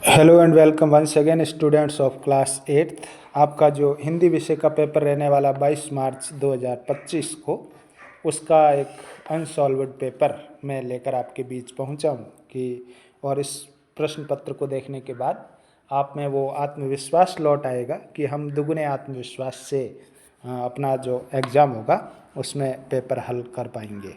Hello and welcome once again students of class 8th। आपका जो हिंदी विषय का पेपर रहने वाला 22 मार्च 2025 को उसका एक अनसॉल्व्ड पेपर मैं लेकर आपके बीच पहुंचा हूं कि और इस प्रश्न पत्र को देखने के बाद आप में वो आत्मविश्वास लौट आएगा कि हम दुगने आत्मविश्वास से अपना जो एग्ज़ाम होगा उसमें पेपर हल कर पाएंगे।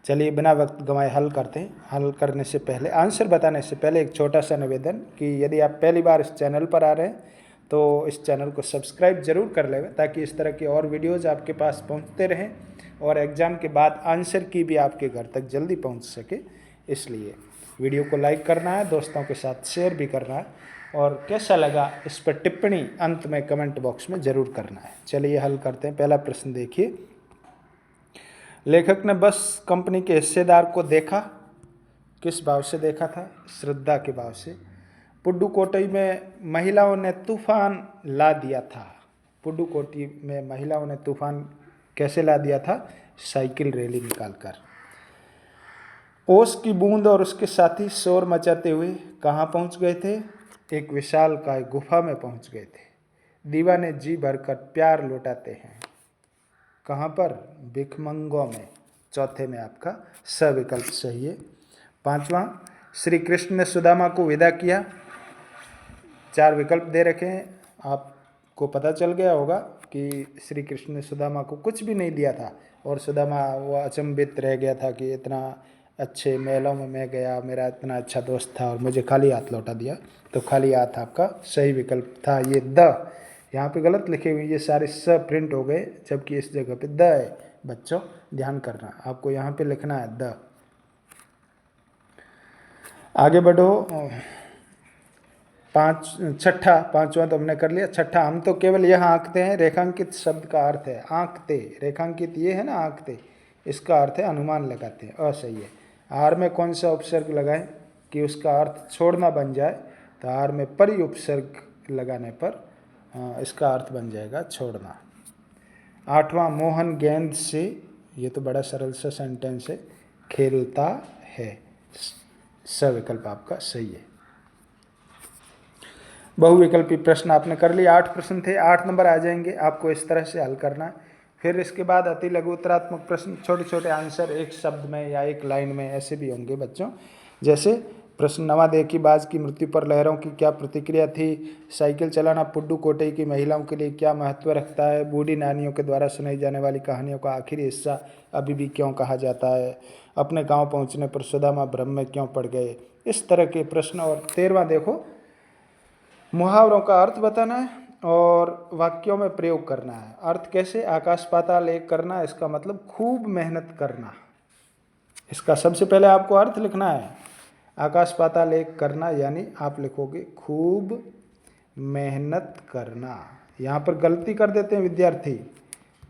चलिए बिना वक्त गंवाए हल करते हैं। हल करने से पहले, आंसर बताने से पहले एक छोटा सा निवेदन कि यदि आप पहली बार इस चैनल पर आ रहे हैं तो इस चैनल को सब्सक्राइब जरूर कर लें ताकि इस तरह की और वीडियोज़ आपके पास पहुंचते रहें और एग्ज़ाम के बाद आंसर की भी आपके घर तक जल्दी पहुंच सके। इसलिए वीडियो को लाइक करना है, दोस्तों के साथ शेयर भी करना है और कैसा लगा इस पर टिप्पणी अंत में कमेंट बॉक्स में ज़रूर करना है। चलिए हल करते हैं। पहला प्रश्न देखिए। लेखक ने बस कंपनी के हिस्सेदार को देखा। किस भाव से देखा था? श्रद्धा के भाव से। पुडुकोट्टई में महिलाओं ने तूफान ला दिया था। पुडुकोट्टई में महिलाओं ने तूफान कैसे ला दिया था? साइकिल रैली निकालकर। ओस की बूंद और उसके साथी शोर मचाते हुए कहाँ पहुँच गए थे? एक विशालकाय गुफा में पहुँच गए थे। दीवाने जी भरकर प्यार लौटाते हैं। कहाँ पर? भिखमंगों में। चौथे में आपका स विकल्प सही है। पांचवा, श्री कृष्ण ने सुदामा को विदा किया। चार विकल्प दे रखे हैं, आपको पता चल गया होगा कि श्री कृष्ण ने सुदामा को कुछ भी नहीं दिया था और सुदामा वो अचंभित रह गया था कि इतना अच्छे महलों में मैं गया, मेरा इतना अच्छा दोस्त था और मुझे खाली हाथ लौटा दिया। तो खाली हाथ आपका सही विकल्प था। ये द यहाँ पे गलत लिखे हुए, ये सारे स प्रिंट हो गए जबकि इस जगह पे द है। बच्चों ध्यान करना, आपको यहाँ पे लिखना है द। आगे बढ़ो। पांचवा तो हमने कर लिया। छठा, हम तो केवल यह आंकते हैं। रेखांकित शब्द का अर्थ है आंकते। रेखांकित ये है ना आंकते, इसका अर्थ है अनुमान लगाते हैं। असही है। आर में कौन सा उपसर्ग लगाएं कि उसका अर्थ छोड़ना बन जाए? तो आर में परि उपसर्ग लगाने पर इसका अर्थ बन जाएगा छोड़ना। आठवां, मोहन गेंद से, ये तो बड़ा सरल सा सेंटेंस है, खेलता है। स विकल्प आपका सही है। बहुविकल्पी प्रश्न आपने कर लिया। 8 प्रश्न थे, 8 नंबर आ जाएंगे। आपको इस तरह से हल करना है। फिर इसके बाद अति लघु उत्तरात्मक प्रश्न, छोटे छोटे आंसर एक शब्द में या एक लाइन में ऐसे भी होंगे बच्चों। जैसे प्रश्न 9, देखी बाज की मृत्यु पर लहरों की क्या प्रतिक्रिया थी? साइकिल चलाना पुडुकोट्टई की महिलाओं के लिए क्या महत्व रखता है? बूढ़ी नानियों के द्वारा सुनाई जाने वाली कहानियों का आखिरी हिस्सा अभी भी क्यों कहा जाता है? अपने गांव पहुंचने पर सुदामा भ्रम में क्यों पड़ गए? इस तरह के प्रश्न। और 13वां देखो, मुहावरों का अर्थ बताना है और वाक्यों में प्रयोग करना है। अर्थ कैसे? आकाश पाताल एक करना, इसका मतलब खूब मेहनत करना। इसका सबसे पहले आपको अर्थ लिखना है। आकाश पाताल एक करना यानी आप लिखोगे खूब मेहनत करना। यहाँ पर गलती कर देते हैं विद्यार्थी,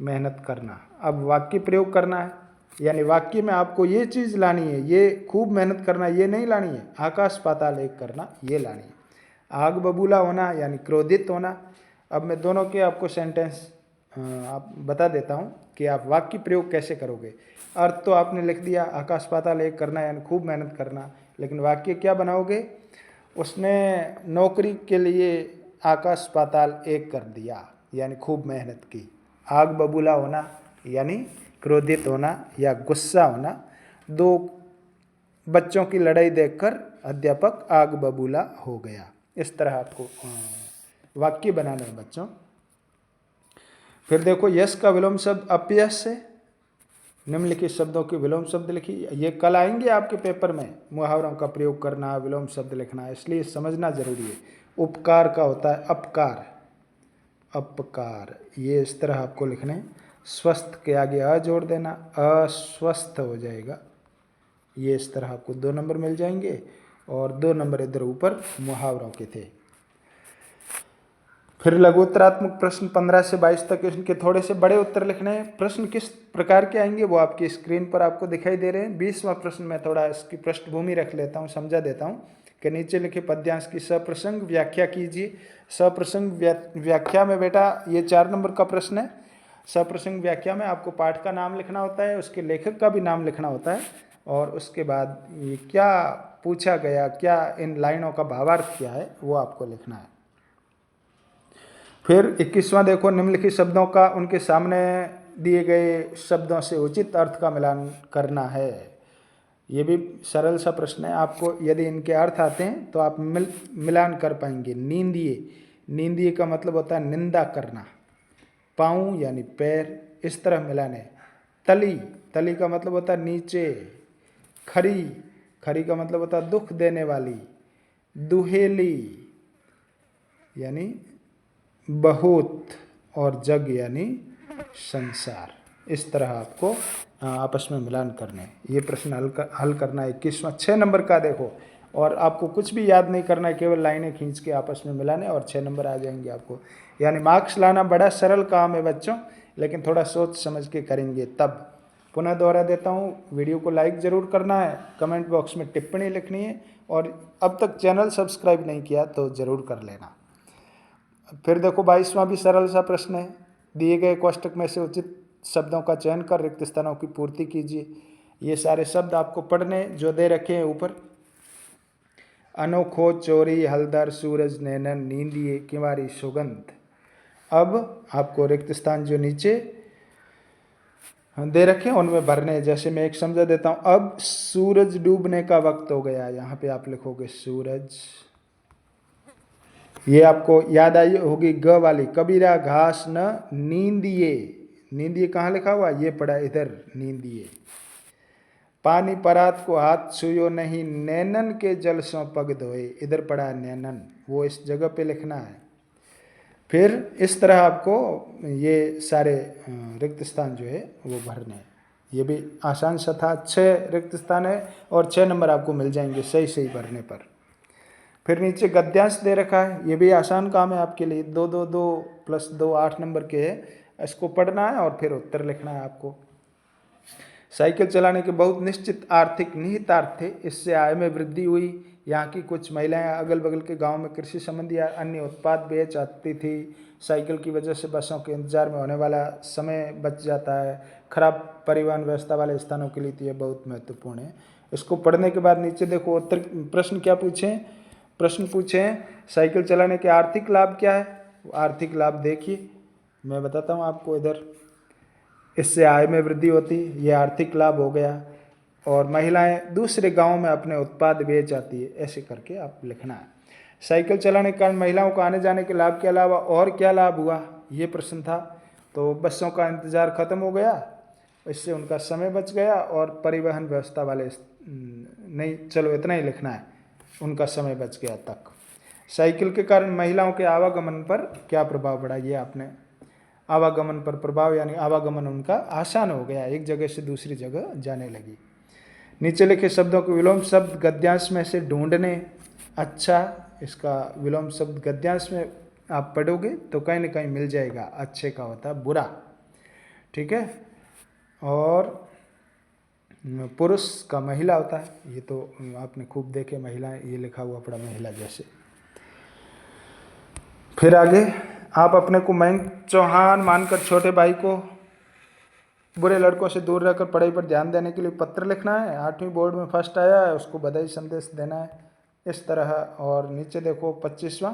मेहनत करना। अब वाक्य प्रयोग करना है यानी वाक्य में आपको ये चीज़ लानी है, ये खूब मेहनत करना ये नहीं लानी है, आकाश पाताल एक करना ये लानी है। आग बबूला होना यानी क्रोधित होना। अब मैं दोनों के आपको सेंटेंस आप बता देता हूँ कि आप वाक्य प्रयोग कैसे करोगे। अर्थ तो आपने लिख दिया, आकाश पाताल एक करना यानी खूब मेहनत करना, लेकिन वाक्य क्या बनाओगे? उसने नौकरी के लिए आकाश पाताल एक कर दिया यानी खूब मेहनत की। आग बबूला होना यानी क्रोधित होना या गुस्सा होना। दो बच्चों की लड़ाई देखकर अध्यापक आग बबूला हो गया। इस तरह आपको वाक्य बनाना है बच्चों। फिर देखो, यश का विलोम शब्द अपयश से। निम्नलिखित शब्दों के विलोम शब्द लिखिए। ये कल आएंगे आपके पेपर में, मुहावरों का प्रयोग करना, विलोम शब्द लिखना, इसलिए समझना जरूरी है। उपकार का होता है अपकार, अपकार, ये इस तरह आपको लिखने हैं। स्वस्थ के आगे अ जोड़ देना, अस्वस्थ हो जाएगा। ये इस तरह आपको 2 नंबर मिल जाएंगे और 2 नंबर इधर ऊपर मुहावरों के थे। फिर लघुत्तरात्मक प्रश्न 15 से 22 तक, इनके थोड़े से बड़े उत्तर लिखने हैं। प्रश्न किस प्रकार के आएंगे वो आपकी स्क्रीन पर आपको दिखाई दे रहे हैं। 20वां प्रश्न में थोड़ा इसकी पृष्ठभूमि रख लेता हूँ, समझा देता हूँ कि नीचे लिखे पद्यांश की सप्रसंग व्याख्या कीजिए। सप्रसंग व्याख्या में बेटा ये 4 नंबर का प्रश्न है। सप्रसंग व्याख्या में आपको पाठ का नाम लिखना होता है, उसके लेखक का भी नाम लिखना होता है और उसके बाद ये क्या पूछा गया, क्या इन लाइनों का भावार्थ क्या है, वो आपको लिखना है। फिर 21वां देखो, निम्नलिखित शब्दों का उनके सामने दिए गए शब्दों से उचित अर्थ का मिलान करना है। ये भी सरल सा प्रश्न है। आपको यदि इनके अर्थ आते हैं तो आप मिलान कर पाएंगे। नींदिए, नींदिए का मतलब होता है निंदा करना। पाँव यानी पैर, इस तरह मिलान है। तली, तली का मतलब होता है नीचे। खरी, खरी का मतलब होता है दुख देने वाली। दुहेली यानी बहुत, और जग यानी संसार। इस तरह आपको आपस में मिलान करने। ये प्रश्न हल करना है। 21वां 6 नंबर का देखो, और आपको कुछ भी याद नहीं करना है, केवल लाइनें खींच के आपस में मिलाने और 6 नंबर आ जाएंगे आपको। यानी मार्क्स लाना बड़ा सरल काम है बच्चों, लेकिन थोड़ा सोच समझ के करेंगे तब। पुनः दोहरा देता हूँ, वीडियो को लाइक ज़रूर करना है, कमेंट बॉक्स में टिप्पणी लिखनी है, और अब तक चैनल सब्सक्राइब नहीं किया तो ज़रूर कर लेना। फिर देखो 22वां भी सरल सा प्रश्न है। दिए गए कोष्टक में से उचित शब्दों का चयन कर रिक्त स्थानों की पूर्ति कीजिए। ये सारे शब्द आपको पढ़ने जो दे रखे हैं ऊपर। अनोखो, चोरी, हलदर, सूरज, नैनन, नींदिए, किंवारी, सुगंध। अब आपको रिक्त स्थान जो नीचे दे रखे हैं उनमें भरने। जैसे मैं एक समझा देता हूँ। अब सूरज डूबने का वक्त हो गया, यहाँ पे आप लिखोगे सूरज। ये आपको याद आई होगी ग वाली। कबीरा घास न नींदिए, नींदिए कहाँ लिखा हुआ, ये पड़ा इधर, नींदिए। पानी परात को हाथ छुयो नहीं, नैनन के जल सो पग धोए, इधर पड़ा नैनन, वो इस जगह पे लिखना है। फिर इस तरह आपको ये सारे रिक्त स्थान जो है वो भरने हैं। ये भी आसान सा था। 6 रिक्त स्थान है और 6 नंबर आपको मिल जाएंगे सही सही भरने पर। फिर नीचे गद्यांश दे रखा है, ये भी आसान काम है आपके लिए। 2 2 2 प्लस 2 8 नंबर के है, इसको पढ़ना है और फिर उत्तर लिखना है आपको। साइकिल चलाने के बहुत निश्चित आर्थिक निहितार्थ थे। इससे आय में वृद्धि हुई। यहाँ की कुछ महिलाएं अगल बगल के गांव में कृषि संबंधी या अन्य उत्पाद बेच आती थी। साइकिल की वजह से बसों के इंतजार में होने वाला समय बच जाता है। खराब परिवहन व्यवस्था वाले स्थानों के लिए तो यह बहुत महत्वपूर्ण है। इसको पढ़ने के बाद नीचे देखो उत्तर प्रश्न क्या पूछे। प्रश्न पूछे साइकिल चलाने के आर्थिक लाभ क्या है। आर्थिक लाभ देखिए, मैं बताता हूँ आपको। इधर इससे आय में वृद्धि होती, ये आर्थिक लाभ हो गया। और महिलाएं दूसरे गांव में अपने उत्पाद बेच आती है, ऐसे करके आप लिखना है। साइकिल चलाने के कारण महिलाओं को आने जाने के लाभ के अलावा और क्या लाभ हुआ, ये प्रश्न था। तो बसों का इंतज़ार ख़त्म हो गया, इससे उनका समय बच गया। और परिवहन व्यवस्था वाले नहीं, चलो इतना ही लिखना है, उनका समय बच गया तक। साइकिल के कारण महिलाओं के आवागमन पर क्या प्रभाव पड़ा, ये आपने आवागमन पर प्रभाव, यानी आवागमन उनका आसान हो गया, एक जगह से दूसरी जगह जाने लगी। नीचे लिखे शब्दों के विलोम शब्द गद्यांश में से ढूंढने। अच्छा, इसका विलोम शब्द गद्यांश में आप पढ़ोगे तो कहीं ना कहीं मिल जाएगा। अच्छे का होता है बुरा, ठीक है। और पुरुष का महिला होता है, ये तो आपने खूब देखे महिलाएं, ये लिखा हुआ पड़ा महिला जैसे। फिर आगे आप अपने को मयंक चौहान मानकर छोटे भाई को बुरे लड़कों से दूर रहकर पढ़ाई पर ध्यान देने के लिए पत्र लिखना है। 8वीं बोर्ड में फर्स्ट आया है, उसको बधाई संदेश देना है इस तरह। और नीचे देखो 25वां,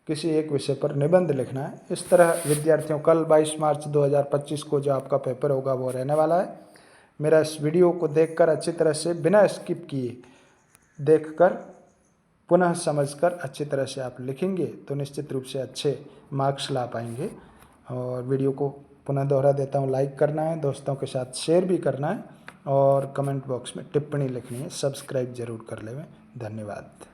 किसी एक विषय पर निबंध लिखना है। इस तरह विद्यार्थियों कल 22 मार्च 2025 को जो आपका पेपर होगा वो रहने वाला है। मेरा इस वीडियो को देखकर अच्छी तरह से बिना स्किप किए देखकर पुनः समझकर अच्छी तरह से आप लिखेंगे तो निश्चित रूप से अच्छे मार्क्स ला पाएंगे। और वीडियो को पुनः दोहरा देता हूँ, लाइक करना है, दोस्तों के साथ शेयर भी करना है, और कमेंट बॉक्स में टिप्पणी लिखनी है। सब्सक्राइब जरूर कर लें। धन्यवाद।